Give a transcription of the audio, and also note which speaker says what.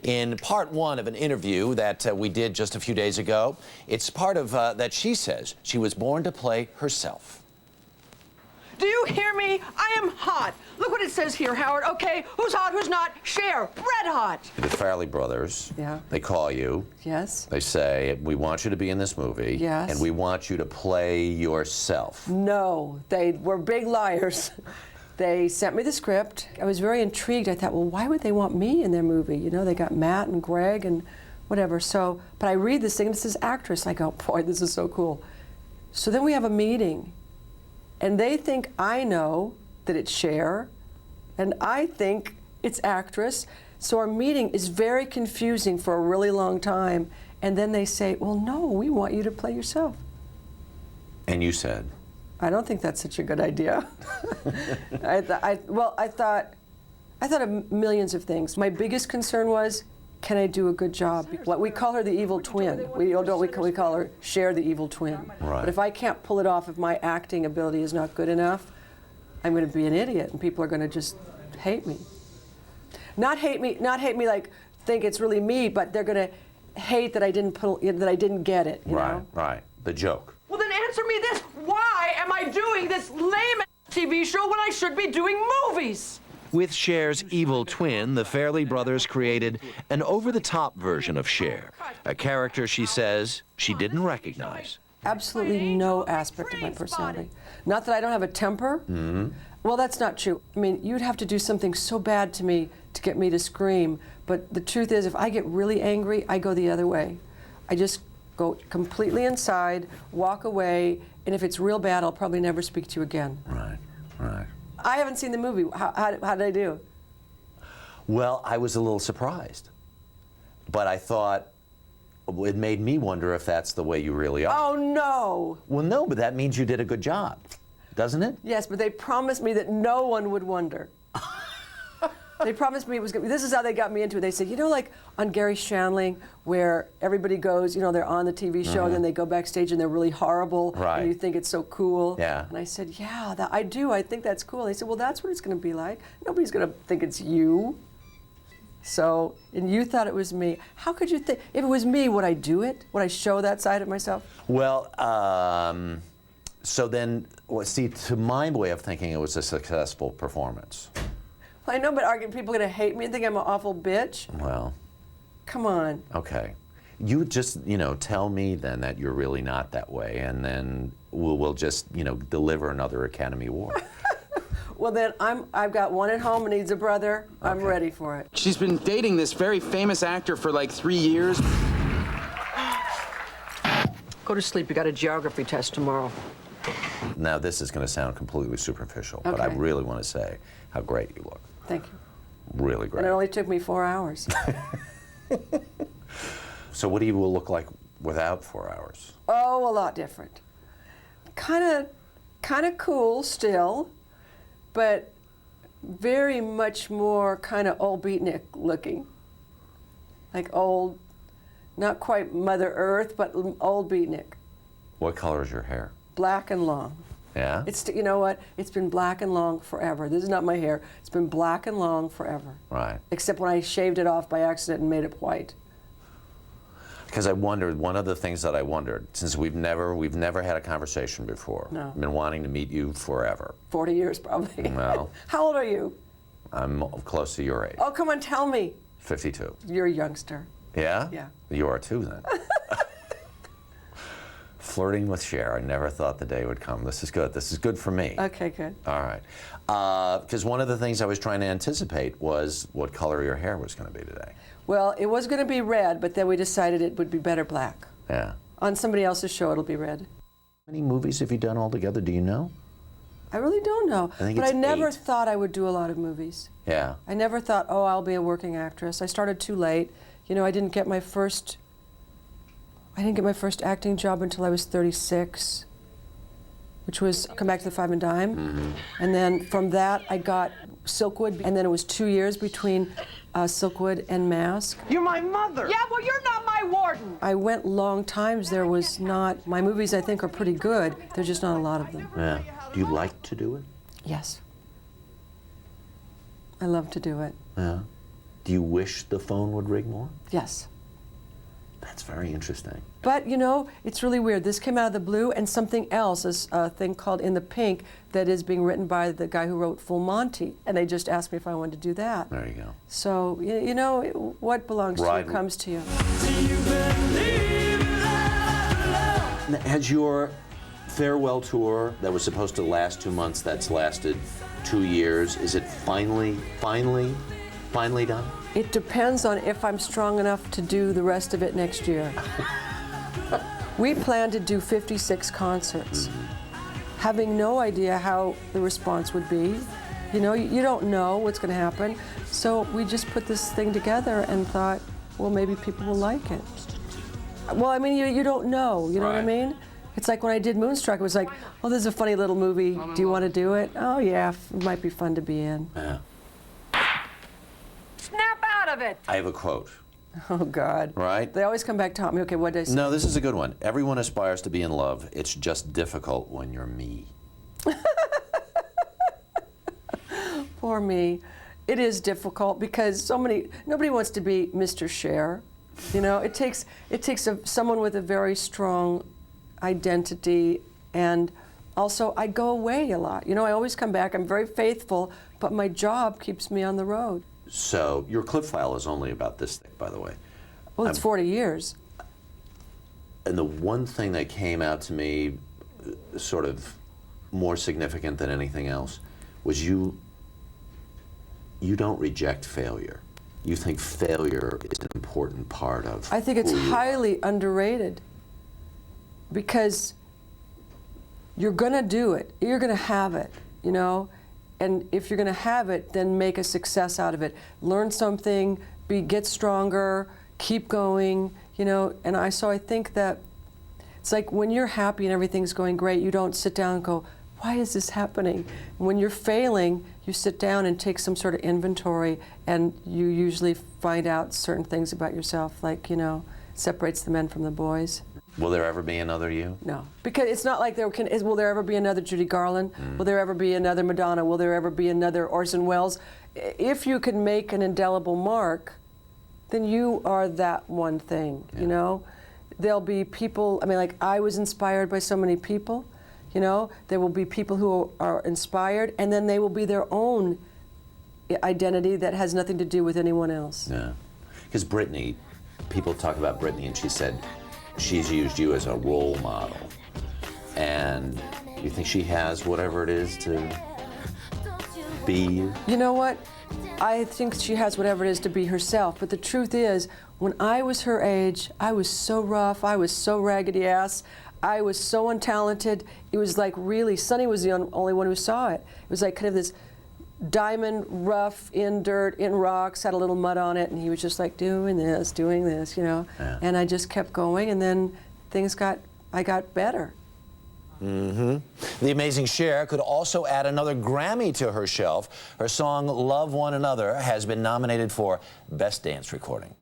Speaker 1: In part one of an interview that we did just a few days ago, it's part of that she says she was born to play herself.
Speaker 2: Do you hear me? I am hot. Look what it says here, Howard. Okay, who's hot, who's not? Cher, red hot.
Speaker 1: The Farrelly brothers,
Speaker 3: Yeah.
Speaker 1: they call you.
Speaker 3: Yes.
Speaker 1: They say, we want you to be in this movie.
Speaker 3: Yes.
Speaker 1: And we want you to play yourself.
Speaker 3: No, they were big liars. They sent me the script. I was very intrigued. I thought, well, why would they want me in their movie? You know, they got Matt and Greg and whatever. So, but I read this thing, and it says actress. I go, boy, this is so cool. So then we have a meeting, and they think I know that it's Cher, and I think it's actress. So our meeting is very confusing for a really long time. And then they say, well, no, we want you to play yourself.
Speaker 1: And you said?
Speaker 3: I don't think that's such a good idea. I thought of millions of things. My biggest concern was, can I do a good job? We call her the evil twin. We call her Cher the evil twin.
Speaker 1: Right.
Speaker 3: But if I can't pull it off, if my acting ability is not good enough, I'm going to be an idiot, and people are going to just hate me. Not hate me like think it's really me, but they're going to hate that I didn't get it. You know?
Speaker 1: Right. The joke.
Speaker 2: Well, then answer me this. Why am I doing this lame TV show when I should be doing movies?
Speaker 4: With Cher's evil twin, the Farrelly brothers created an over-the-top version of Cher, a character she says she didn't recognize.
Speaker 3: Absolutely no aspect of my personality. Not that I don't have a temper.
Speaker 1: Mm-hmm.
Speaker 3: Well, that's not true. I mean, you'd have to do something so bad to me to get me to scream. But the truth is, if I get really angry, I go the other way. I just go completely inside, walk away, and if it's real bad, I'll probably never speak to you again.
Speaker 1: Right.
Speaker 3: I haven't seen the movie. How did I do?
Speaker 1: Well, I was a little surprised. But I thought, it made me wonder if that's the way you really are.
Speaker 3: Oh, no.
Speaker 1: Well, no, but that means you did a good job, doesn't it?
Speaker 3: Yes, but they promised me that no one would wonder. They promised me it was good. This is how they got me into it. They said, you know, like on Gary Shandling, where everybody goes, you know, they're on the TV show, and then they go backstage and they're really horrible,
Speaker 1: Right.
Speaker 3: and you think it's so cool.
Speaker 1: Yeah.
Speaker 3: And I said, yeah, I do. I think that's cool. They said, well, that's what it's going to be like. Nobody's going to think it's you. So, and you thought it was me. How could you think? If it was me, would I do it? Would I show that side of myself?
Speaker 1: Well, so then, see, to my way of thinking, it was a successful performance.
Speaker 3: I know, but are people going to hate me and think I'm an awful bitch?
Speaker 1: Well,
Speaker 3: Come on.
Speaker 1: okay. You just, tell me then that you're really not that way, and then we'll just, deliver another Academy Award.
Speaker 3: Well, then I've got one at home and needs a brother. I'm ready for it.
Speaker 5: She's been dating this very famous actor for like 3 years.
Speaker 2: Go to sleep. You got a geography test tomorrow.
Speaker 1: Now, this is going to sound completely superficial, but I
Speaker 3: Okay.
Speaker 1: really want to say how great you look.
Speaker 3: Thank you.
Speaker 1: Really great.
Speaker 3: And it only took me 4 hours.
Speaker 1: So what do you look like without 4 hours?
Speaker 3: Oh, a lot different. Kind of cool still, but very much more kind of old beatnik looking. Like old, not quite Mother Earth, but old beatnik.
Speaker 1: What color is your hair?
Speaker 3: Black and long.
Speaker 1: Yeah?
Speaker 3: You know what? It's been black and long forever. This is not my hair. It's been black and long forever.
Speaker 1: Right.
Speaker 3: Except when I shaved it off by accident and made it white.
Speaker 1: Because I wondered, one of the things that I wondered, since we've never had a conversation before.
Speaker 3: No.
Speaker 1: I've been wanting to meet you forever.
Speaker 3: 40 years probably.
Speaker 1: Well.
Speaker 3: How old are you?
Speaker 1: I'm close to your age.
Speaker 3: Oh, come on, tell me.
Speaker 1: 52.
Speaker 3: You're a youngster.
Speaker 1: Yeah?
Speaker 3: Yeah.
Speaker 1: You are too, then. Flirting with Cher. I never thought the day would come. This is good. This is good for me.
Speaker 3: Okay, good.
Speaker 1: All right. Because one of the things I was trying to anticipate was what color your hair was going to be today.
Speaker 3: Well, it was going to be red, but then we decided it would be better black.
Speaker 1: Yeah.
Speaker 3: On somebody else's show, it'll be red.
Speaker 1: How many movies have you done altogether? Do you know?
Speaker 3: I really don't know.
Speaker 1: I think
Speaker 3: but
Speaker 1: it's
Speaker 3: I never
Speaker 1: 8.
Speaker 3: thought I would do a lot of movies.
Speaker 1: Yeah.
Speaker 3: I never thought, oh, I'll be a working actress. I started too late. You know, I didn't get my first acting job until I was 36, which was Come Back to the Five and Dime.
Speaker 1: Mm-hmm.
Speaker 3: And then from that, I got Silkwood, and then it was 2 years between Silkwood and Mask.
Speaker 2: You're my mother. Yeah, well, you're not my warden.
Speaker 3: I went long times. There was not, my movies I think are pretty good. There's just not a lot of them.
Speaker 1: Yeah. Do you like to do it?
Speaker 3: Yes. I love to do it.
Speaker 1: Yeah. Do you wish the phone would ring more?
Speaker 3: Yes.
Speaker 1: That's very interesting.
Speaker 3: But, you know, it's really weird. This came out of the blue, and something else, is a thing called In the Pink that is being written by the guy who wrote Full Monty, and they just asked me if I wanted to do that.
Speaker 1: There you go.
Speaker 3: So, you know, what belongs to you comes to you.
Speaker 1: Has your farewell tour that was supposed to last 2 months, that's lasted 2 years, is it finally done?
Speaker 3: It depends on if I'm strong enough to do the rest of it next year. We plan to do 56 concerts, having no idea how the response would be. You know, you don't know what's going to happen. So we just put this thing together and thought, well, maybe people will like it. Well, I mean, you don't know, you know what I mean? It's like when I did Moonstruck, it was like, oh, this is a funny little movie. Do you want to do it? Oh, yeah, it might be fun to be in.
Speaker 1: Yeah.
Speaker 3: Snap out of it!
Speaker 1: I have a quote.
Speaker 3: Oh, God.
Speaker 1: Right?
Speaker 3: They always come back to haunt me. Okay, what did I say?
Speaker 1: No, this is a good one. Everyone aspires to be in love. It's just difficult when you're me.
Speaker 3: Poor me. It is difficult because nobody wants to be Mr. Cher. You know, it takes someone with a very strong identity, and also I go away a lot. You know, I always come back. I'm very faithful, but my job keeps me on the road.
Speaker 1: So your clip file is only about this thick, by the way.
Speaker 3: Well, it's 40 years.
Speaker 1: And the one thing that came out to me sort of more significant than anything else was you don't reject failure. You think failure is an important part of
Speaker 3: I think it's
Speaker 1: who you are.
Speaker 3: highly underrated because you're going to do it. You're going to have it, you know? And if you're going to have it, then make a success out of it. Learn something, get stronger, keep going, you know? And so I think that it's like when you're happy and everything's going great, you don't sit down and go, why is this happening? When you're failing, you sit down and take some sort of inventory, and you usually find out certain things about yourself, like, you know, separates the men from the boys.
Speaker 1: Will there ever be another you?
Speaker 3: No, because it's not like will there ever be another Judy Garland? Will there ever be another Madonna? Will there ever be another Orson Welles? If you can make an indelible mark, then you are that one thing, you know? There'll be people, I mean, like, I was inspired by so many people. You know, there will be people who are inspired, and then they will be their own identity that has nothing to do with anyone else.
Speaker 1: Yeah. Because Britney, people talk about Britney, and she said she's used you as a role model. And you think she has whatever it is to be you?
Speaker 3: You know what? I think she has whatever it is to be herself, but the truth is, when I was her age, I was so rough, I was so raggedy ass, I was so untalented. It was like really, Sonny was the only one who saw it. It was like kind of this diamond, rough, in dirt, in rocks, had a little mud on it, and he was just like doing this, you know.
Speaker 1: Yeah.
Speaker 3: And I just kept going, and then I got better.
Speaker 4: The amazing Cher could also add another Grammy to her shelf. Her song Love One Another has been nominated for Best Dance Recording.